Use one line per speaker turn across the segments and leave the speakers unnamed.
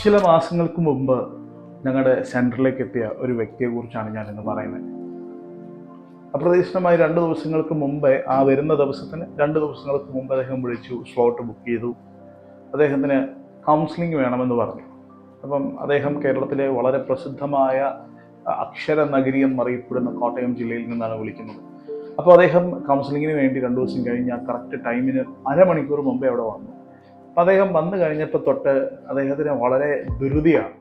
ചില മാസങ്ങൾക്ക് മുമ്പ് ഞങ്ങളുടെ സെൻറ്ററിലേക്ക് എത്തിയ ഒരു വ്യക്തിയെക്കുറിച്ചാണ് ഞാനിന്ന് പറയുന്നത്. അപ്രതീക്ഷിതമായി 2 ദിവസങ്ങൾക്ക് മുമ്പേ, ആ വരുന്ന ദിവസത്തിന് 2 ദിവസങ്ങൾക്ക് മുമ്പ് അദ്ദേഹം വിളിച്ചു, സ്ലോട്ട് ബുക്ക് ചെയ്തു. അദ്ദേഹത്തിന് കൗൺസിലിംഗ് വേണമെന്ന് പറഞ്ഞു. അപ്പം അദ്ദേഹം കേരളത്തിലെ വളരെ പ്രസിദ്ധമായ അക്ഷര നഗരി എന്നറിയപ്പെടുന്ന കോട്ടയം ജില്ലയിൽ നിന്നാണ് വിളിക്കുന്നത്. അപ്പോൾ അദ്ദേഹം കൗൺസിലിങ്ങിന് വേണ്ടി 2 ദിവസം കഴിഞ്ഞ് ആ കറക്റ്റ് ടൈമിന് അരമണിക്കൂർ മുമ്പേ അവിടെ വന്നു. അപ്പം അദ്ദേഹം വന്നു കഴിഞ്ഞപ്പോൾ തൊട്ട് അദ്ദേഹത്തിന് വളരെ ധൃതിയാണ്.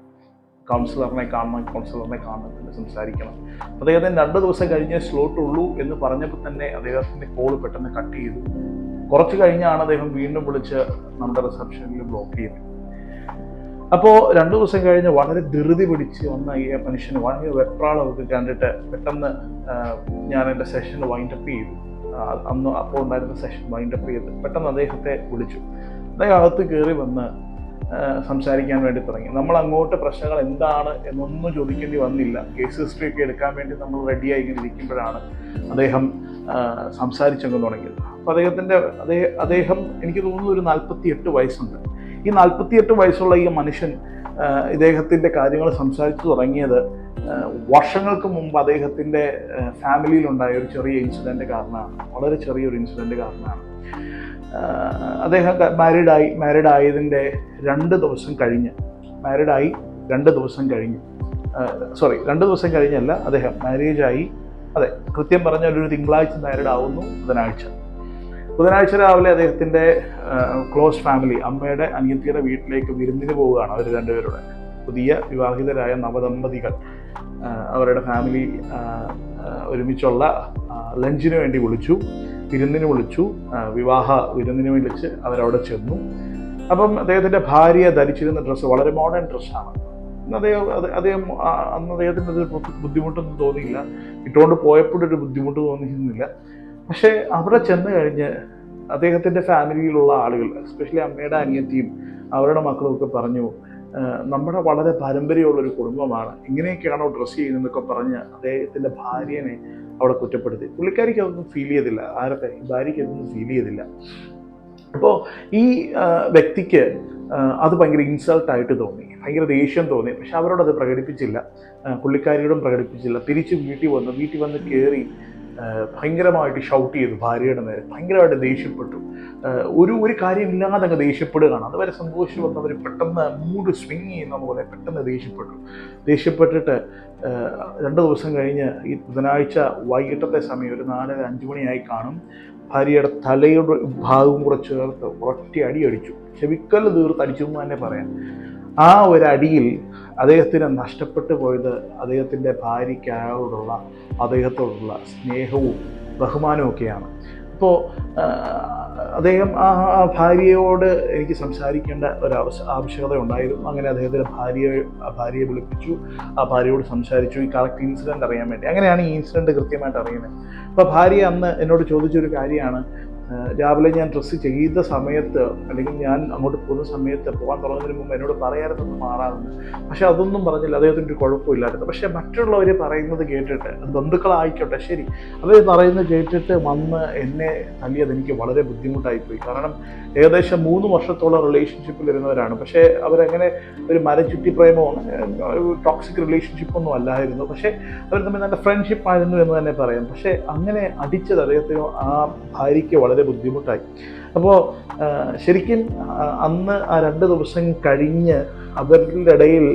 കൗൺസിലറിനെ കാണണം, എന്ന് സംസാരിക്കണം. അദ്ദേഹത്തിന് 2 ദിവസം കഴിഞ്ഞേ സ്ലോട്ട് ഉള്ളൂ എന്ന് പറഞ്ഞപ്പോൾ തന്നെ അദ്ദേഹത്തിൻ്റെ കോൾ പെട്ടെന്ന് കട്ട് ചെയ്തു. കുറച്ച് കഴിഞ്ഞാണ് അദ്ദേഹം വീണ്ടും വിളിച്ച് നമ്മുടെ റിസപ്ഷനിൽ ബ്ലോക്ക് ചെയ്തത്. അപ്പോൾ 2 ദിവസം കഴിഞ്ഞ് വളരെ ധൃതി പിടിച്ച് വന്ന ഈ മനുഷ്യന് വളരെ വെപ്രാളമൊക്കെ കണ്ടിട്ട് പെട്ടെന്ന് ഞാൻ എൻ്റെ സെഷൻ വൈൻഡപ്പ് ചെയ്തു. അപ്പോൾ ഉണ്ടായിരുന്ന സെഷൻ വൈൻഡപ്പ് ചെയ്ത് പെട്ടെന്ന് അദ്ദേഹത്തെ വിളിച്ചു. അദ്ദേഹം അകത്ത് കയറി വന്ന് സംസാരിക്കാൻ വേണ്ടി തുടങ്ങി. നമ്മൾ അങ്ങോട്ട് പ്രശ്നങ്ങൾ എന്താണ് എന്നൊന്നും ചോദിക്കേണ്ടി വന്നില്ല. കേസ് ഹിസ്റ്ററി ഒക്കെ എടുക്കാൻ വേണ്ടി നമ്മൾ റെഡിയായി ഇങ്ങനെ ഇരിക്കുമ്പോഴാണ് അദ്ദേഹം സംസാരിച്ചങ്ങ് തുടങ്ങിയത്. അപ്പോൾ അദ്ദേഹം എനിക്ക് തോന്നുന്നു ഒരു 48 വയസ്സുണ്ട്. ഈ 48 വയസ്സുള്ള ഈ മനുഷ്യൻ ഇദ്ദേഹത്തിൻ്റെ കാര്യങ്ങൾ സംസാരിച്ചു തുടങ്ങിയത് വർഷങ്ങൾക്ക് മുമ്പ് അദ്ദേഹത്തിൻ്റെ ഫാമിലിയിലുണ്ടായ ഒരു ചെറിയ ഇൻസിഡൻറ്റ് കാരണമാണ്. വളരെ ചെറിയൊരു ഇൻസിഡൻറ്റ് കാരണമാണ്. അദ്ദേഹം മാരീഡ് ആയതിൻ്റെ 2 ദിവസം കഴിഞ്ഞ്, 2 ദിവസം കഴിഞ്ഞല്ല, അദ്ദേഹം മാരേജായി. അതെ, കൃത്യം പറഞ്ഞാൽ ഒരു തിങ്കളാഴ്ച മാരീഡ് ആവുന്നു. ബുധനാഴ്ച രാവിലെ അദ്ദേഹത്തിൻ്റെ ക്ലോസ് ഫാമിലി, അമ്മയുടെ അനിയത്തിയുടെ വീട്ടിലേക്ക് വിരുന്നിന് പോവുകയാണ്. അവർ രണ്ടുപേരുടെ പുതിയ വിവാഹിതരായ നവദമ്പതികൾ അവരുടെ ഫാമിലി ഒരുമിച്ചുള്ള ലഞ്ചിന് വേണ്ടി വിരുന്നിന് വിളിച്ചു. വിവാഹ വിരുന്നിന് വിളിച്ച് അവരവിടെ ചെന്നു. അപ്പം അദ്ദേഹത്തിൻ്റെ ഭാര്യ ധരിച്ചിരുന്ന ഡ്രസ്സ് വളരെ മോഡേൺ ഡ്രസ്സാണ്. അദ്ദേഹം അന്ന് അദ്ദേഹത്തിന് ഒരു ബുദ്ധിമുട്ടൊന്നും തോന്നിയില്ല. ഇട്ടുകൊണ്ട് പോയപ്പോഴൊരു ബുദ്ധിമുട്ട് തോന്നിയിരുന്നില്ല. പക്ഷേ അവിടെ ചെന്ന് കഴിഞ്ഞ് അദ്ദേഹത്തിൻ്റെ ഫാമിലിയിലുള്ള ആളുകൾ, എസ്പെഷ്യലി അമ്മയുടെ അനിയത്തിയും അവരുടെ മക്കളും ഒക്കെ പറഞ്ഞു, നമ്മുടെ വളരെ പാരമ്പര്യമുള്ളൊരു കുടുംബമാണ്, ഇങ്ങനെയൊക്കെയാണോ ഡ്രസ്സ് ചെയ്യുന്നതെന്നൊക്കെ പറഞ്ഞ് അദ്ദേഹത്തിൻ്റെ ഭാര്യനെ അവിടെ കുറ്റപ്പെടുത്തി. പുള്ളിക്കാരിക്ക് അതൊന്നും ഫീൽ ചെയ്തില്ല. ഭാര്യയ്ക്ക് അതൊന്നും ഫീൽ ചെയ്തില്ല. അപ്പോൾ ഈ വ്യക്തിക്ക് അത് ഭയങ്കര ഇൻസൾട്ടായിട്ട് തോന്നി, ഭയങ്കര ദേഷ്യം തോന്നി. പക്ഷെ അവരോടത് പ്രകടിപ്പിച്ചില്ല, പുള്ളിക്കാരിയോടും പ്രകടിപ്പിച്ചില്ല. തിരിച്ച് വീട്ടിൽ വന്ന് കയറി ഭയങ്കരമായിട്ട് ഷൗട്ട് ചെയ്തു ഭാര്യയുടെ നേരെ, ഭയങ്കരമായിട്ട് ദേഷ്യപ്പെട്ടു. ഒരു കാര്യമില്ലാതെ അങ്ങ് ദേഷ്യപ്പെടുകയാണ്. അതുവരെ സന്തോഷിച്ച് വന്നവർ പെട്ടെന്ന് മൂഡ് സ്വിങ് ചെയ്യുന്ന പോലെ പെട്ടെന്ന് ദേഷ്യപ്പെട്ടിട്ട് 2 ദിവസം കഴിഞ്ഞ് ഈ ബുധനാഴ്ച വൈകിട്ടത്തെ സമയം ഒരു 4-5 മണിയായി കാണും, ഭാര്യയുടെ തലയുടെ ഭാഗവും കൂടെ ചേർത്ത് ഒറ്റ അടി അടിച്ചു. ചെവിക്കല്ല് തീർത്ത് അടിച്ചു എന്ന് തന്നെ പറയാം. ആ ഒരു അടിയിൽ അദ്ദേഹത്തിന് നഷ്ടപ്പെട്ടു പോയത് അദ്ദേഹത്തിൻ്റെ ഭാര്യയ്ക്ക് അദ്ദേഹത്തോടുള്ള സ്നേഹവും ബഹുമാനവും ഒക്കെയാണ്. അപ്പോൾ അദ്ദേഹം ആ ഭാര്യയോട് എനിക്ക് സംസാരിക്കേണ്ട ഒരു ആവശ്യകത ഉണ്ടായിരുന്നു. അങ്ങനെ അദ്ദേഹത്തിൻ്റെ ഭാര്യയെ വിളിപ്പിച്ചു, ആ ഭാര്യയോട് സംസാരിച്ചു, ഈ കറക്റ്റ് ഇൻസിഡൻറ്റ് അറിയാൻ വേണ്ടി. അങ്ങനെയാണ് ഈ ഇൻസിഡൻറ്റ് കൃത്യമായിട്ട് അറിയുന്നത്. അപ്പോൾ ഭാര്യ അന്ന് എന്നോട് ചോദിച്ചൊരു കാര്യമാണ്, രാവിലെ ഞാൻ ഡ്രസ്സ് ചെയ്ത സമയത്ത്, അല്ലെങ്കിൽ ഞാൻ അങ്ങോട്ട് പോകുന്ന സമയത്ത്, പോകാൻ തുടങ്ങുന്നതിന് മുമ്പ് എന്നോട് പറയാറുണ്ടെന്ന് മാറാറുണ്ട്. പക്ഷെ അതൊന്നും പറഞ്ഞില്ല, അദ്ദേഹത്തിൻ്റെ ഒരു കുഴപ്പമില്ലായിരുന്നു. പക്ഷെ മറ്റുള്ളവർ പറയുന്നത് കേട്ടിട്ട്, അത് ബന്ധുക്കളായിക്കോട്ടെ ശരി, അവർ പറയുന്നത് കേട്ടിട്ട് വന്ന് എന്നെ തല്ലിയത് എനിക്ക് വളരെ ബുദ്ധിമുട്ടായിപ്പോയി. കാരണം ഏകദേശം 3 വർഷത്തോളം റിലേഷൻഷിപ്പിൽ ഇരുന്നവരാണ്. പക്ഷേ അവരങ്ങനെ ഒരു മരച്ചുറ്റി പ്രേമോ ടോക്സിക് റിലേഷൻഷിപ്പൊന്നും അല്ലായിരുന്നു. പക്ഷേ അവർ തമ്മിൽ നല്ല ഫ്രണ്ട്ഷിപ്പ് ആയിരുന്നു എന്ന് തന്നെ പറയാം. പക്ഷേ അങ്ങനെ അടിച്ചത് അദ്ദേഹത്തിന്, ആ ഭാര്യയ്ക്ക് വളരെ ബുദ്ധിമുട്ടായി. അപ്പോൾ ശരിക്കും അന്ന് ആ 2 ദിവസം കഴിഞ്ഞ് അവരുടെ ഇടയിൽ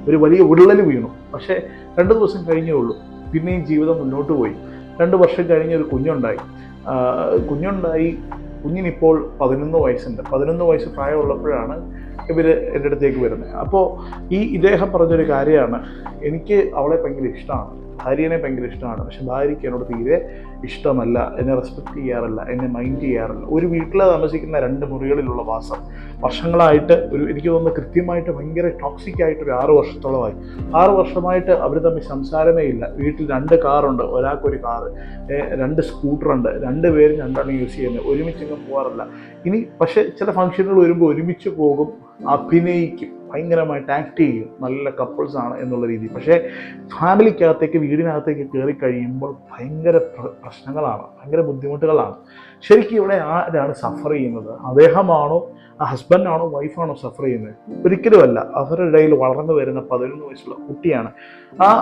ഒരു വലിയ വിള്ളൽ വീണു. പക്ഷേ 2 ദിവസം കഴിഞ്ഞേ ഉള്ളൂ, പിന്നെയും ജീവിതം മുന്നോട്ട് പോയി. 2 വർഷം കഴിഞ്ഞ് ഒരു കുഞ്ഞുണ്ടായി. കുഞ്ഞിനിപ്പോൾ 11 വയസ്സുണ്ട്. 11 വയസ്സ് പ്രായമുള്ളപ്പോഴാണ് ഇവർ എൻ്റെ അടുത്തേക്ക് വരുന്നത്. അപ്പോൾ ഇദ്ദേഹം പറഞ്ഞൊരു കാര്യമാണ്, എനിക്ക് അവളെ ഭയങ്കര ഇഷ്ടമാണ്, ഭാര്യനെ ഭയങ്കര ഇഷ്ടമാണ്. പക്ഷെ ഭാര്യയ്ക്ക് എന്നോട് തീരെ ഇഷ്ടമല്ല, എന്നെ റെസ്പെക്റ്റ് ചെയ്യാറില്ല, എന്നെ മൈൻഡ് ചെയ്യാറില്ല. ഒരു വീട്ടിൽ താമസിക്കുന്ന 2 മുറികളിലുള്ള വാസം വർഷങ്ങളായിട്ട്, എനിക്ക് തോന്നുന്നു കൃത്യമായിട്ട് ഭയങ്കര ടോക്സിക് ആയിട്ടൊരു 6 വർഷത്തോളമായി. 6 വർഷമായിട്ട് അവർ തമ്മിൽ സംസാരമേ ഇല്ല. വീട്ടിൽ 2 കാറുണ്ട്, ഒരാൾക്കൊരു കാറ്, 2 സ്കൂട്ടറുണ്ട്, 2 പേരും 2 യൂസ് ചെയ്യുന്നത്, ഒരുമിച്ചെങ്ങും പോകാറില്ല. പക്ഷേ ചില ഫംഗ്ഷനുകൾ വരുമ്പോൾ ഒരുമിച്ച് പോകും, അഭിനയിക്കും, ഭയങ്കരമായിട്ട് ആക്ട് ചെയ്യും, നല്ല കപ്പിൾസാണ് എന്നുള്ള രീതി. പക്ഷേ ഫാമിലിക്കകത്തേക്ക്, വീടിനകത്തേക്ക് കയറി കഴിയുമ്പോൾ ഭയങ്കര പ്രശ്നങ്ങളാണ്, ഭയങ്കര ബുദ്ധിമുട്ടുകളാണ്. ശരിക്കും ഇവിടെ ആരാണ് സഫർ ചെയ്യുന്നത്? അദ്ദേഹമാണോ, ആ ഹസ്ബൻഡാണോ, വൈഫാണോ സഫർ ചെയ്യുന്നത്? ഒരിക്കലുമല്ല. അവരുടെ ഇടയിൽ വളർന്നു വരുന്ന 11 വയസ്സുള്ള കുട്ടിയാണ്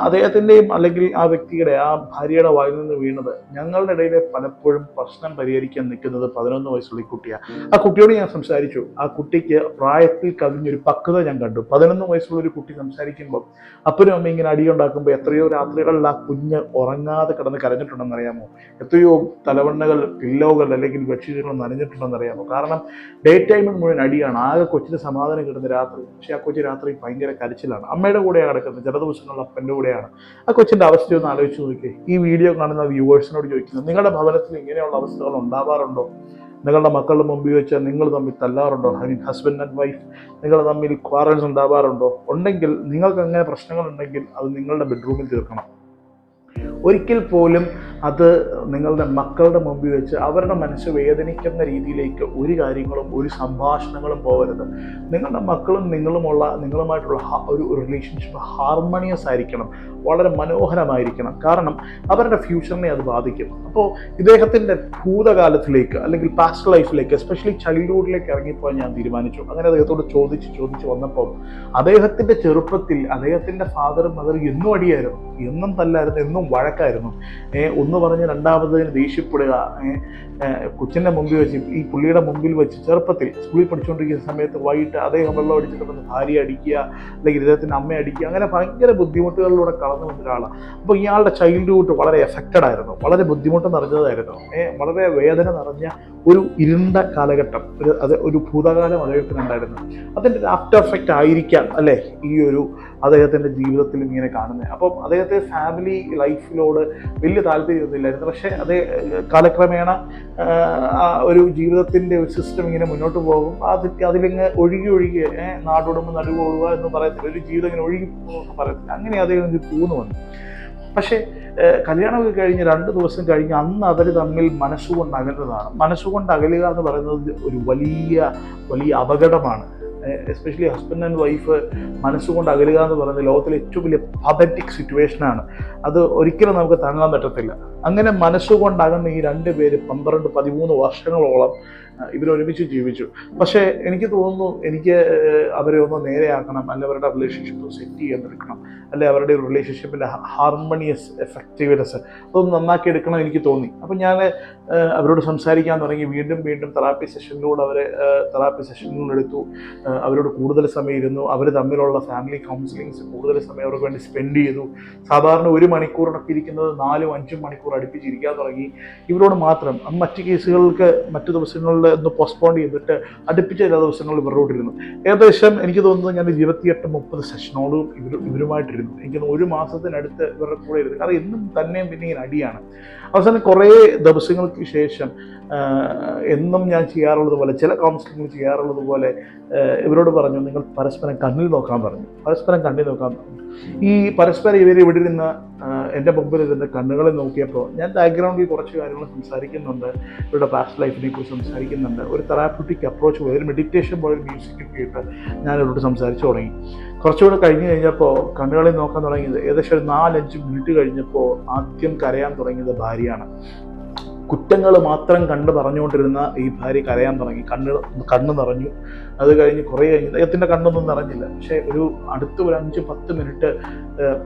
അദ്ദേഹത്തിൻ്റെയും അല്ലെങ്കിൽ ആ വ്യക്തിയുടെ, ആ ഭാര്യയുടെ വായിൽ നിന്ന് വീണത്. ഞങ്ങളുടെ ഇടയിൽ പലപ്പോഴും പ്രശ്നം പരിഹരിക്കാൻ നിൽക്കുന്നത് 11 വയസ്സുള്ള ഈ കുട്ടിയാണ്. ആ കുട്ടിയോട് ഞാൻ സംസാരിച്ചു. ആ കുട്ടിക്ക് പ്രായത്തിൽ കവിഞ്ഞൊരു പക്വത ഞാൻ കണ്ടു. 11 വയസ്സുള്ള ഒരു കുട്ടി സംസാരിക്കുമ്പോൾ അപ്പനും അമ്മ ഇങ്ങനെ അടിയുണ്ടാക്കുമ്പോൾ എത്രയോ രാത്രികളിൽ ആ കുഞ്ഞ് ഉറങ്ങാതെ കിടന്ന് കരഞ്ഞിട്ടുണ്ടെന്ന് അറിയാമോ? എത്രയോ തലവണ്ണകൾ, പില്ലോകൾ അല്ലെങ്കിൽ ബെഡ്ഷീറ്റുകൾ നനഞ്ഞിട്ടുണ്ടെന്നറിയാമോ? കാരണം ഡേ ടൈമിൽ മുഴുവൻ അടിയാണ്. ആകെ കൊച്ചിന് സമാധാനം കിട്ടുന്ന രാത്രി. പക്ഷെ ആ കൊച്ചു രാത്രി ഭയങ്കര കരച്ചിലാണ്. അമ്മയുടെ കൂടെയാണ് കിടക്കുന്നത്, ചില ദിവസങ്ങളിൽ അപ്പൻ്റെ കൂടെയാണ്. ആ കൊച്ചിൻ്റെ അവസ്ഥയൊന്ന് ആലോചിച്ച് നോക്കിയേ. ഈ വീഡിയോ കാണുന്ന വ്യൂവേഴ്സിനോട് ചോദിക്കുന്നത്, നിങ്ങളുടെ ഭവനത്തിൽ ഇങ്ങനെയുള്ള അവസ്ഥകൾ ഉണ്ടാവാറുണ്ടോ? നിങ്ങളുടെ മക്കളുടെ മുമ്പിൽ വെച്ച് നിങ്ങൾ തമ്മിൽ തല്ലാറുണ്ടോ? I mean husband and wife നിങ്ങൾ തമ്മിൽ ക്വാറൽസ് ഉണ്ടാവാറുണ്ടോ? ഉണ്ടെങ്കിൽ, നിങ്ങൾക്ക് അങ്ങനെ പ്രശ്നങ്ങളുണ്ടെങ്കിൽ അത് നിങ്ങളുടെ ബെഡ്റൂമിൽ തീർക്കണം. ഒരിക്കൽ പോലും അത് നിങ്ങളുടെ മക്കളുടെ മുമ്പിൽ വെച്ച് അവരുടെ മനസ്സ് വേദനിക്കുന്ന രീതിയിലേക്ക് ഒരു കാര്യങ്ങളും ഒരു സംഭാഷണങ്ങളും പോകരുത്. നിങ്ങളുടെ മക്കളും നിങ്ങളുമായിട്ടുള്ള ഒരു റിലേഷൻഷിപ്പ് ഹാർമോണിയസ് ആയിരിക്കണം, വളരെ മനോഹരമായിരിക്കണം. കാരണം അവരുടെ ഫ്യൂച്ചറിനെ അത് ബാധിക്കും. അപ്പോൾ ഇദ്ദേഹത്തിൻ്റെ ഭൂതകാലത്തിലേക്ക് അല്ലെങ്കിൽ പാസ്റ്റ് ലൈഫിലേക്ക്, എസ്പെഷ്യലി ചൈൽഡ്ഹുഡിലേക്ക് ഇറങ്ങിപ്പോയി ഞാൻ തീരുമാനിച്ചു. അങ്ങനെ അദ്ദേഹത്തോട് ചോദിച്ച് വന്നപ്പോൾ അദ്ദേഹത്തിൻ്റെ ചെറുപ്പത്തിൽ അദ്ദേഹത്തിൻ്റെ ഫാദറും മദറും എന്നും അടിയായിരുന്നു, എന്നും തല്ലായിരുന്നു, എന്നും വഴക്കായിരുന്നു. ഒന്ന് പറഞ്ഞ് രണ്ടാമതിന് ദേഷ്യപ്പെടുക, കൊച്ചിൻ്റെ മുമ്പിൽ വെച്ച്, ഈ പുള്ളിയുടെ മുമ്പിൽ വെച്ച് ചെറുപ്പത്തിൽ സ്കൂളിൽ പഠിച്ചുകൊണ്ടിരിക്കുന്ന സമയത്ത് വൈകിട്ട് അദ്ദേഹം വെള്ളം അടിച്ചിട്ട് വന്ന് ഭാര്യ അടിക്കുക, അല്ലെങ്കിൽ ഇദ്ദേഹത്തിൻ്റെ അമ്മ അടിക്കുക, അങ്ങനെ ഭയങ്കര ബുദ്ധിമുട്ടുകളിലൂടെ കടന്നു വന്ന ഒരാളാണ്. അപ്പോൾ ഇയാളുടെ ചൈൽഡ്ഹുഡ് വളരെ എഫക്റ്റഡ് ആയിരുന്നു, വളരെ ബുദ്ധിമുട്ട് നിറഞ്ഞതായിരുന്നു, വളരെ വേദന നിറഞ്ഞ ഒരു ഇരുണ്ട കാലഘട്ടം, ഒരു ഭൂതകാലം അദ്ദേഹത്തിനുണ്ടായിരുന്നു. അതിൻ്റെ ഒരു ആഫ്റ്റർ എഫക്റ്റ് ആയിരിക്കാം അല്ലേ ഈ ഒരു അദ്ദേഹത്തിൻ്റെ ജീവിതത്തിൽ ഇങ്ങനെ കാണുന്നത്. അപ്പം അദ്ദേഹത്തെ ഫാമിലി ലൈഫിനോട് വലിയ താല്പര്യമൊന്നുമില്ലായിരുന്നു. പക്ഷേ കാലക്രമേണ ഒരു ജീവിതത്തിൻ്റെ ഒരു സിസ്റ്റം ഇങ്ങനെ മുന്നോട്ട് പോകും. അതിലിങ്ങ് ഒഴുകി നാടോടുമ്പോൾ നടുവോടുക എന്ന് പറയത്തില്ല, ഒരു ജീവിതം ഇങ്ങനെ ഒഴുകി പോകുമെന്ന് പറയത്തില്ല. അങ്ങനെ അദ്ദേഹം തോന്നു വന്നു. പക്ഷേ കല്യാണമൊക്കെ കഴിഞ്ഞ് 2 ദിവസം കഴിഞ്ഞ് അന്ന് അവർ തമ്മിൽ മനസ്സുകൊണ്ട് അകലുന്നതാണ്. മനസ്സുകൊണ്ട് അകലുക എന്ന് പറയുന്നത് ഒരു വലിയ അപകടമാണ്. എസ്പെഷ്യലി ഹസ്ബൻഡ് ആൻഡ് വൈഫ് മനസ്സുകൊണ്ട് അകലുക എന്ന് പറയുന്നത് ലോകത്തിലെ ഏറ്റവും വലിയ പതറ്റിക് സിറ്റുവേഷനാണ്. അത് ഒരിക്കലും നമുക്ക് താങ്ങാൻ പറ്റത്തില്ല. അങ്ങനെ മനസ്സുകൊണ്ട് അകന്ന് ഈ 2 പേര് 12-13 വർഷങ്ങളോളം ഇവരൊരുമിച്ച് ജീവിച്ചു. പക്ഷേ എനിക്ക് തോന്നുന്നു, എനിക്ക് അവരെ ഒന്ന് നേരെയാക്കണം, അല്ലെ അവരുടെ റിലേഷൻഷിപ്പ് സെറ്റ് ചെയ്തെടുക്കണം, അല്ലെ അവരുടെ റിലേഷൻഷിപ്പിൻ്റെ ഹാർമോണിയസ് എഫക്റ്റീവ്നെസ് അതൊന്ന് നന്നാക്കി എടുക്കണം എനിക്ക് തോന്നി. അപ്പം ഞാൻ അവരോട് സംസാരിക്കാൻ തുടങ്ങി. വീണ്ടും തെറാപ്പി സെഷനുകളെടുത്തു. അവരോട് കൂടുതൽ സമയം ഇരുന്നു. അവർ തമ്മിലുള്ള ഫാമിലി കൗൺസിലിങ്സ് കൂടുതൽ സമയം അവർക്ക് വേണ്ടി സ്പെൻഡ് ചെയ്തു. സാധാരണ 1 മണിക്കൂറൊക്കെ ഇരിക്കുന്നത് 4-5 മണിക്കൂർ അടുപ്പിച്ചിരിക്കാൻ തുടങ്ങി. ഇവരോട് മാത്രം. മറ്റ് കേസുകൾക്ക് മറ്റു ദിവസങ്ങളിൽ ഒന്ന് പോസ്റ്റ്പോൺ ചെയ്തിട്ട് അടുപ്പിച്ച ചില ദിവസങ്ങളിൽ ഇവരോട്ടിരുന്നു. ഏകദേശം എനിക്ക് തോന്നുന്നത് ഞാൻ 28-30 സെഷനോടും ഇവരുമായിട്ടിരുന്നു. എനിക്ക് 1 മാസത്തിനടുത്ത് ഇവരുടെ കൂടെ ഇരുന്നു. കാരണം എന്നും തന്നെയും പിന്നെ ഇങ്ങനെ അടിയാണ്. അവസാനം കുറേ ദിവസങ്ങൾക്ക് ശേഷം എന്നും ഞാൻ ചെയ്യാറുള്ളത് പോലെ, ചില കൗൺസിലിംഗ് ചെയ്യാറുള്ളത് പോലെ ഇവരോട് പറഞ്ഞു, നിങ്ങൾ പരസ്പരം കണ്ണിൽ നോക്കാൻ പറഞ്ഞു. ഈ പരസ്പരം ഇവിടെ ഇരുന്ന് എൻ്റെ മുമ്പിലിരുന്ന് കണ്ണുകളിൽ നോക്കിയപ്പോൾ ഞാൻ ബാക്ക്ഗ്രൗണ്ടിൽ കുറച്ച് കാര്യങ്ങൾ സംസാരിക്കുന്നുണ്ട്. ഇവരുടെ പാസ്റ്റ് ലൈഫിനെ കുറിച്ച് സംസാരിക്കുന്നുണ്ട്. ഒരു തെറാപ്യൂട്ടിക് അപ്രോച്ച് പോലെ, ഒരു മെഡിറ്റേഷൻ പോലെ മ്യൂസിക്കൊക്കെ ഇട്ട് ഞാൻ ഇവരോട് സംസാരിച്ചു തുടങ്ങി. കുറച്ചുകൂടെ കഴിഞ്ഞപ്പോൾ കണ്ണുകളിൽ നോക്കാൻ തുടങ്ങിയത് ഏകദേശം ഒരു 4-5 മിനിറ്റ് കഴിഞ്ഞപ്പോൾ ആദ്യം കരയാൻ തുടങ്ങിയത് ഭാര്യയാണ്. കുറ്റങ്ങൾ മാത്രം കണ്ട് പറഞ്ഞുകൊണ്ടിരുന്ന ഈ ഭാര്യ കരയാൻ തുടങ്ങി. കണ്ണ് നിറഞ്ഞു. അത് കഴിഞ്ഞ് കുറേ കഴിഞ്ഞ് അദ്ദേഹത്തിൻ്റെ കണ്ണൊന്നും നിറഞ്ഞില്ല. പക്ഷേ അടുത്ത ഒരു 5-10 മിനിറ്റ്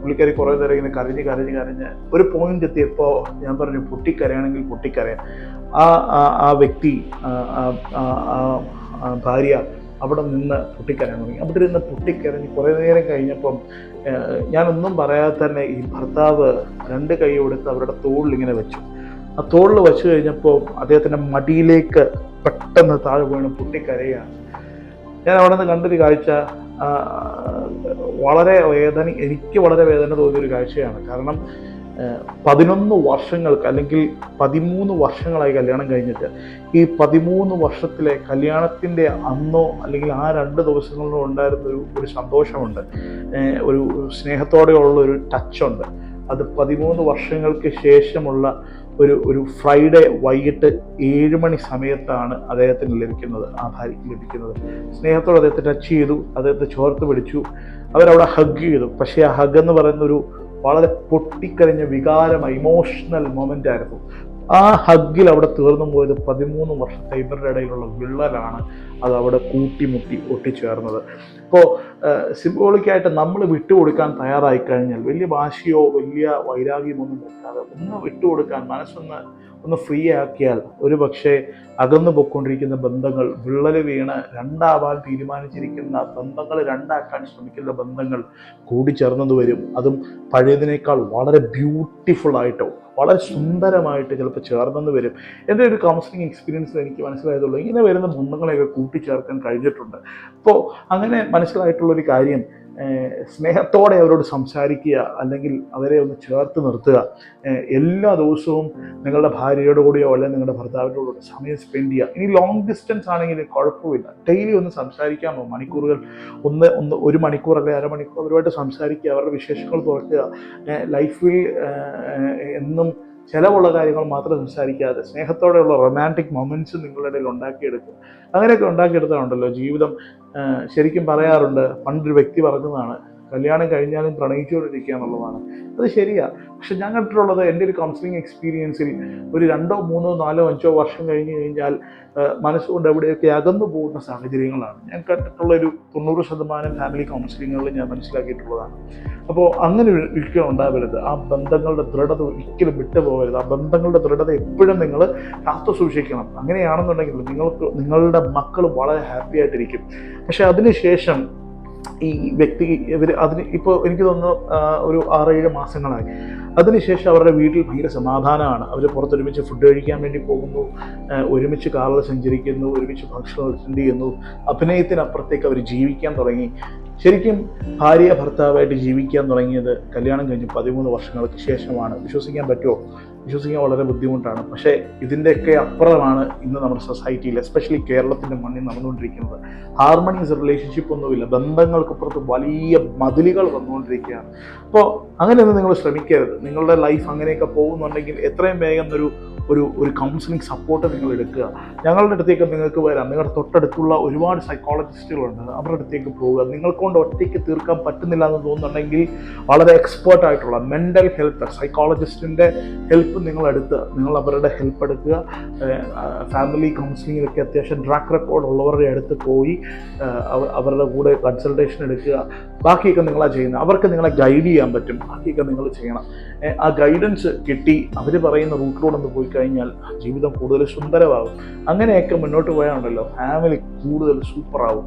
പുള്ളിക്കാരി കുറേ നേരം ഇങ്ങനെ കരഞ്ഞ് ഒരു പോയിന്റ് എത്തിയപ്പോൾ ഞാൻ പറഞ്ഞു, പൊട്ടിക്കരയാണെങ്കിൽ പൊട്ടിക്കരയാം. ആ വ്യക്തി, ഭാര്യ അവിടെ നിന്ന് പൊട്ടിക്കരയാൻ തുടങ്ങി. അവിടെ ഇരുന്ന് പൊട്ടിക്കരഞ്ഞ് കുറേ നേരം കഴിഞ്ഞപ്പം ഞാനൊന്നും പറയാതെ തന്നെ ഈ ഭർത്താവ് 2 കൈ കൊടുത്ത് അവരുടെ തോളിലിങ്ങനെ വെച്ചു. ആ തോളിൽ വെച്ച് കഴിഞ്ഞപ്പോൾ അദ്ദേഹത്തിൻ്റെ മടിയിലേക്ക് പെട്ടെന്ന് താഴെ വീണ് പൊട്ടിക്കരയാണ്. ഞാൻ അവിടെ നിന്ന് കണ്ടൊരു കാഴ്ച എനിക്ക് വളരെ വേദന തോന്നിയൊരു കാഴ്ചയാണ്. കാരണം 11 വർഷങ്ങൾക്ക് അല്ലെങ്കിൽ 13 വർഷങ്ങളായി കല്യാണം കഴിഞ്ഞിട്ട് ഈ 13 വർഷത്തിലെ കല്യാണത്തിൻ്റെ അന്നോ അല്ലെങ്കിൽ ആ 2 ദിവസങ്ങളിലോ ഉണ്ടായിരുന്ന ഒരു സന്തോഷമുണ്ട്, ഒരു സ്നേഹത്തോടെയുള്ള ഒരു ടച്ചുണ്ട്. അത് 13 വർഷങ്ങൾക്ക് ശേഷമുള്ള ഒരു ഫ്രൈഡേ വൈകിട്ട് 7 മണി സമയത്താണ് അദ്ദേഹത്തിന് ലഭിക്കുന്നത്, ആ ഭാര്യയ്ക്ക് ലഭിക്കുന്നത്. സ്നേഹത്തോടെ അദ്ദേഹത്തെ ടച്ച് ചെയ്തു, അദ്ദേഹത്തെ ചോർത്ത് പിടിച്ചു, അവരവിടെ ഹഗ് ചെയ്തു. പക്ഷേ ആ ഹഗ് എന്ന് പറയുന്നൊരു വളരെ പൊട്ടിക്കരഞ്ഞ ഇമോഷണൽ മൊമെൻ്റ് ആയിരുന്നു. ആ ഹഗ്ഗിൽ അവിടെ തീർന്നു പോയത് 13 വർഷത്തെ ഇവരുടെ ഇടയിലുള്ള വിള്ളലാണ് അത് അവിടെ കൂട്ടിമുട്ടി ഒട്ടിച്ചേർന്നത്. ഇപ്പോൾ സിംബോളിക്കായിട്ട് നമ്മൾ വിട്ടുകൊടുക്കാൻ തയ്യാറായി കഴിഞ്ഞാൽ വലിയ വാശിയോ വലിയ വൈരാഗ്യമൊന്നും വെക്കാതെ ഒന്ന് വിട്ടുകൊടുക്കാൻ ഒന്ന് ഫ്രീ ആക്കിയാൽ ഒരു പക്ഷേ അകന്നു പൊയ്ക്കൊണ്ടിരിക്കുന്ന ബന്ധങ്ങൾ, വിള്ളൽ വീണ് രണ്ടാവാൻ തീരുമാനിച്ചിരിക്കുന്ന ബന്ധങ്ങൾ, രണ്ടാക്കാൻ ശ്രമിക്കുന്ന ബന്ധങ്ങൾ കൂടിച്ചേർന്നത് വരും. അതും പഴയതിനേക്കാൾ വളരെ ബ്യൂട്ടിഫുൾ ആയിട്ടോ വളരെ സുന്ദരമായിട്ട് ചിലപ്പോൾ ചേർന്നെന്ന് വരും. എൻ്റെ ഒരു കൗൺസിലിംഗ് എക്സ്പീരിയൻസിൽ എനിക്ക് മനസ്സിലായതുള്ളൂ ഇങ്ങനെ വരുന്ന ബന്ധങ്ങളെയൊക്കെ കൂട്ടിച്ചേർക്കാൻ കഴിഞ്ഞിട്ടുണ്ട്. അപ്പോൾ അങ്ങനെ മനസ്സിലായിട്ടുള്ളൊരു കാര്യം, സ്നേഹത്തോടെ അവരോട് സംസാരിക്കുക, അല്ലെങ്കിൽ അവരെ ഒന്ന് ചേർത്ത് നിർത്തുക. എല്ലാ ദിവസവും നിങ്ങളുടെ ഭാര്യയോട് കൂടിയോ അല്ലെങ്കിൽ നിങ്ങളുടെ ഭർത്താവിൻ്റെ കൂടെ സമയം സ്പെൻഡ് ചെയ്യുക. ഇനി ലോങ് ഡിസ്റ്റൻസ് ആണെങ്കിൽ കുഴപ്പമില്ല, ഡെയിലി ഒന്ന് സംസാരിക്കാമോ, മണിക്കൂറുകൾ ഒരു മണിക്കൂർ അല്ലെങ്കിൽ അരമണിക്കൂർ അവരുമായിട്ട് സംസാരിക്കുക, അവരുടെ വിശേഷങ്ങൾ തുറക്കുക. ലൈഫിൽ എന്നും ചിലവുള്ള കാര്യങ്ങൾ മാത്രം സംസാരിക്കാതെ സ്നേഹത്തോടെയുള്ള റൊമാൻറ്റിക് മൊമെൻറ്റ്സ് നിങ്ങളുടെ ഇടയിൽ ഉണ്ടാക്കിയെടുക്കും. അങ്ങനെയൊക്കെ ഉണ്ടാക്കിയെടുത്താലുണ്ടല്ലോ ജീവിതം. ശരിക്കും പറയാറുണ്ട്, പണ്ടൊരു വ്യക്തി പറഞ്ഞതാണ്, കല്യാണം കഴിഞ്ഞാലും പ്രണയിച്ചുകൊണ്ടിരിക്കുക എന്നുള്ളതാണ്. അത് ശരിയാണ്. പക്ഷെ ഞാൻ കണ്ടിട്ടുള്ളത് എൻ്റെ ഒരു കൗൺസിലിംഗ് എക്സ്പീരിയൻസിൽ ഒരു 2, 3, 4, 5 വർഷം കഴിഞ്ഞ് കഴിഞ്ഞാൽ മനസ്സുകൊണ്ട് എവിടെയൊക്കെ അകന്നു പോകുന്ന സാഹചര്യങ്ങളാണ് ഞാൻ കണ്ടിട്ടുള്ളൊരു 90% ഫാമിലി കൗൺസിലിങ്ങുകളിൽ ഞാൻ മനസ്സിലാക്കിയിട്ടുള്ളതാണ്. അപ്പോൾ അങ്ങനെ ഒരിക്കലും ഉണ്ടാവരുത്. ആ ബന്ധങ്ങളുടെ ദൃഢത ഒരിക്കലും വിട്ടുപോകരുത്. ആ ബന്ധങ്ങളുടെ ദൃഢത എപ്പോഴും നിങ്ങൾ കാത്തു സൂക്ഷിക്കണം. അങ്ങനെയാണെന്നുണ്ടെങ്കിൽ നിങ്ങളുടെ മക്കൾ വളരെ ഹാപ്പി ആയിട്ടിരിക്കും. പക്ഷെ അതിനുശേഷം ഈ വ്യക്തി ഇപ്പോൾ എനിക്ക് തോന്നുന്നു ഒരു 6-7 മാസങ്ങളായി. അതിനുശേഷം അവരുടെ വീട്ടിൽ ഭയങ്കര സമാധാനമാണ്. അവർ പുറത്തൊരുമിച്ച് ഫുഡ് കഴിക്കാൻ വേണ്ടി പോകുന്നു, ഒരുമിച്ച് കാറിൽ സഞ്ചരിക്കുന്നു, ഒരുമിച്ച് ഭക്ഷണം അറ്റൻഡ് ചെയ്യുന്നു. അഭിനയത്തിനപ്പുറത്തേക്ക് അവർ ജീവിക്കാൻ തുടങ്ങി. ശരിക്കും ഭാര്യ ഭർത്താവായിട്ട് ജീവിക്കാൻ തുടങ്ങിയത് കല്യാണം കഴിഞ്ഞ് 13 വർഷങ്ങൾക്ക് ശേഷമാണ്. വിശ്വസിക്കാൻ പറ്റുമോ? വിശ്വസിക്കാൻ വളരെ ബുദ്ധിമുട്ടാണ്. പക്ഷേ ഇതിൻ്റെയൊക്കെ അപ്പുറമാണ് ഇന്ന് നമ്മുടെ സൊസൈറ്റിയിൽ, എസ്പെഷ്യലി കേരളത്തിൻ്റെ മണ്ണിൽ നടന്നുകൊണ്ടിരിക്കുന്നത്. ഹാർമണിയസ് റിലേഷൻഷിപ്പ് ഒന്നുമില്ല, ബന്ധങ്ങൾക്കപ്പുറത്ത് വലിയ മതിലുകൾ വന്നുകൊണ്ടിരിക്കുകയാണ്. അപ്പോൾ അങ്ങനെയൊന്നും നിങ്ങൾ ശ്രമിക്കരുത്. നിങ്ങളുടെ ലൈഫ് അങ്ങനെയൊക്കെ പോകുന്നുണ്ടെങ്കിൽ എത്രയും വേഗം ഒരു കൗൺസിലിംഗ് സപ്പോർട്ട് നിങ്ങൾ എടുക്കുക. ഞങ്ങളുടെ അടുത്തേക്ക് നിങ്ങൾക്ക് വരാം. നിങ്ങളുടെ തൊട്ടടുത്തുള്ള ഒരുപാട് സൈക്കോളജിസ്റ്റുകളുണ്ട്, അവരുടെ അടുത്തേക്ക് പോവുക. നിങ്ങൾക്കൊണ്ട് ഒറ്റയ്ക്ക് തീർക്കാൻ പറ്റുന്നില്ല എന്ന് തോന്നുന്നുണ്ടെങ്കിൽ വളരെ എക്സ്പേർട്ട് ആയിട്ടുള്ള മെൻ്റൽ ഹെൽത്ത് സൈക്കോളജിസ്റ്റിൻ്റെ ഹെൽപ്പ് നിങ്ങൾ അവരുടെ ഹെൽപ്പ് എടുക്കുക. ഫാമിലി കൗൺസിലിങ്ങിലൊക്കെ അത്യാവശ്യം ട്രാക്ക് റെക്കോർഡ് ഉള്ളവരുടെ അടുത്ത് പോയി അവരുടെ കൂടെ കൺസൾട്ടേഷൻ എടുക്കുക. ബാക്കിയൊക്കെ നിങ്ങളാണ് ചെയ്യുന്നത്. അവർക്ക് നിങ്ങളെ ഗൈഡ് ചെയ്യാൻ പറ്റും. ബാക്കിയൊക്കെ നിങ്ങൾ ചെയ്യണം. ആ ഗൈഡൻസ് കിട്ടി അവർ പറയുന്ന റൂട്ടിലൂടെ ഒന്ന് പോയി കഴിഞ്ഞാൽ ജീവിതം കൂടുതൽ സുന്ദരമാകും. അങ്ങനെയൊക്കെ മുന്നോട്ട് പോയാലുണ്ടല്ലോ ഫാമിലി കൂടുതൽ സൂപ്പറാവും.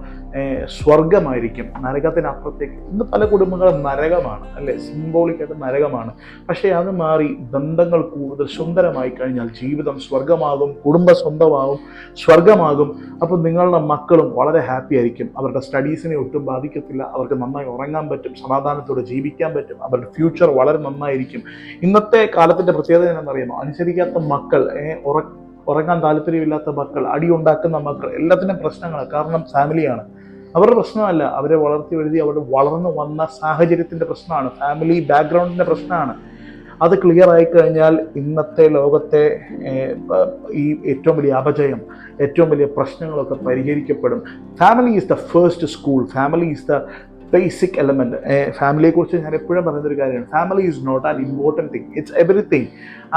സ്വർഗമായിരിക്കും. നരകത്തിനപ്പുറത്തേക്ക് ഇന്ന് പല കുടുംബങ്ങളും നരകമാണ് അല്ലേ, സിംബോളിക്കായിട്ട് നരകമാണ്. പക്ഷേ അത് മാറി ബന്ധങ്ങൾ കൂടുതൽ സുന്ദരമായി കഴിഞ്ഞാൽ ജീവിതം സ്വർഗമാകും, കുടുംബം സ്വന്തമാകും, സ്വർഗമാകും. അപ്പോൾ നിങ്ങളുടെ മക്കളും വളരെ ഹാപ്പി ആയിരിക്കും. അവരുടെ സ്റ്റഡീസിനെ ഒട്ടും ബാധിക്കത്തില്ല. അവർക്ക് നന്നായി ഉറങ്ങാൻ പറ്റും, സമാധാനത്തോടെ ജീവിക്കാൻ പറ്റും. അവരുടെ ഫ്യൂച്ചർ വളരെ നന്നായിരിക്കും. ഇന്നത്തെ കാലത്തിൻ്റെ പ്രത്യേകത എന്നറിയാമോ? അനുസരിക്കാത്ത മക്കൾ, ഉറങ്ങാൻ താല്പര്യമില്ലാത്ത മക്കൾ, അടി ഉണ്ടാക്കുന്ന മക്കൾ, എല്ലാത്തിനും പ്രശ്നങ്ങളാണ്. കാരണം ഫാമിലിയാണ്. അവരുടെ പ്രശ്നമല്ല, അവരെ വളർത്തി വലുതി അവർ വളർന്നു വന്ന സാഹചര്യത്തിൻ്റെ പ്രശ്നമാണ്, ഫാമിലി ബാക്ക്ഗ്രൗണ്ടിൻ്റെ പ്രശ്നമാണ്. അത് ക്ലിയർ ആയിക്കഴിഞ്ഞാൽ ഇന്നത്തെ ലോകത്തെ ഈ ഏറ്റവും വലിയ അപജയം, ഏറ്റവും വലിയ പ്രശ്നങ്ങളൊക്കെ പരിഹരിക്കപ്പെടും. Family is the first school. Family is the basic element. ഫാമിലിയെക്കുറിച്ച് ഞാൻ എപ്പോഴും പറയുന്നൊരു കാര്യമാണ്, family is not an important thing, it's everything.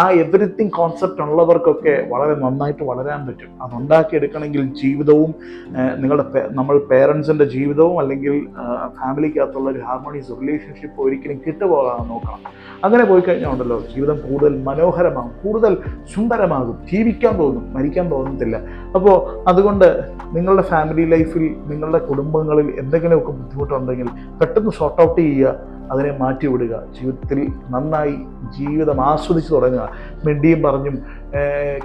ആ എവറിത്തിങ് കോൺസെപ്റ്റ് ഉള്ളവർക്കൊക്കെ വളരെ നന്നായിട്ട് വളരാൻ പറ്റും. അതുണ്ടാക്കിയെടുക്കണമെങ്കിൽ ജീവിതവും നമ്മൾ പേരൻസിൻ്റെ ജീവിതവും അല്ലെങ്കിൽ ഫാമിലിക്കകത്തുള്ള ഒരു ഹാർമോണിയസ് റിലേഷൻഷിപ്പ് ഒരിക്കലും കിട്ടുപോകാൻ നോക്കണം. അങ്ങനെ പോയി കഴിഞ്ഞാൽ ഉണ്ടല്ലോ ജീവിതം കൂടുതൽ മനോഹരമാകും, കൂടുതൽ സുന്ദരമാകും, ജീവിക്കാൻ തോന്നും, മരിക്കാൻ തോന്നത്തില്ല. അപ്പോൾ അതുകൊണ്ട് നിങ്ങളുടെ ഫാമിലി ലൈഫിൽ നിങ്ങളുടെ കുടുംബങ്ങളിൽ എന്തെങ്കിലുമൊക്കെ ബുദ്ധിമുട്ടുണ്ടെങ്കിൽ പെട്ടെന്ന് സോർട്ട് ഔട്ട് ചെയ്യുക, അതിനെ മാറ്റിവിടുക. ജീവിതത്തിൽ നന്നായി ജീവിതം ആസ്വദിച്ച് തുടങ്ങുക. മിണ്ടിയും പറഞ്ഞും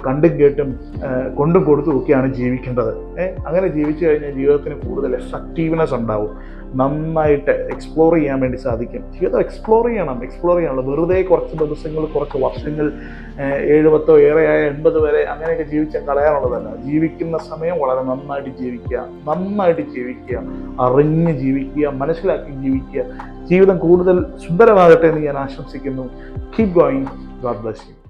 കണ്ടും കേട്ടും കൊണ്ടും കൊടുത്തും ഒക്കെയാണ് ജീവിക്കേണ്ടത്. അങ്ങനെ ജീവിച്ചു കഴിഞ്ഞാൽ ജീവിതത്തിന് കൂടുതൽ എഫക്റ്റീവ്നെസ് ഉണ്ടാവും. നന്നായിട്ട് എക്സ്പ്ലോർ ചെയ്യാൻ വേണ്ടി സാധിക്കും. ജീവിതം എക്സ്പ്ലോർ ചെയ്യണം. വെറുതെ കുറച്ച് ദിവസങ്ങൾ, കുറച്ച് വർഷങ്ങൾ, 70 ഏറെയായ 80 വരെ അങ്ങനെയൊക്കെ ജീവിച്ചാൽ കളയാനുള്ളതല്ല. ജീവിക്കുന്ന സമയം വളരെ നന്നായിട്ട് ജീവിക്കുക, അറിഞ്ഞ് ജീവിക്കുക, മനസ്സിലാക്കി ജീവിക്കുക. ജീവിതം കൂടുതൽ സുന്ദരമാകട്ടെ എന്ന് ഞാൻ ആശംസിക്കുന്നു. Keep going. God bless you.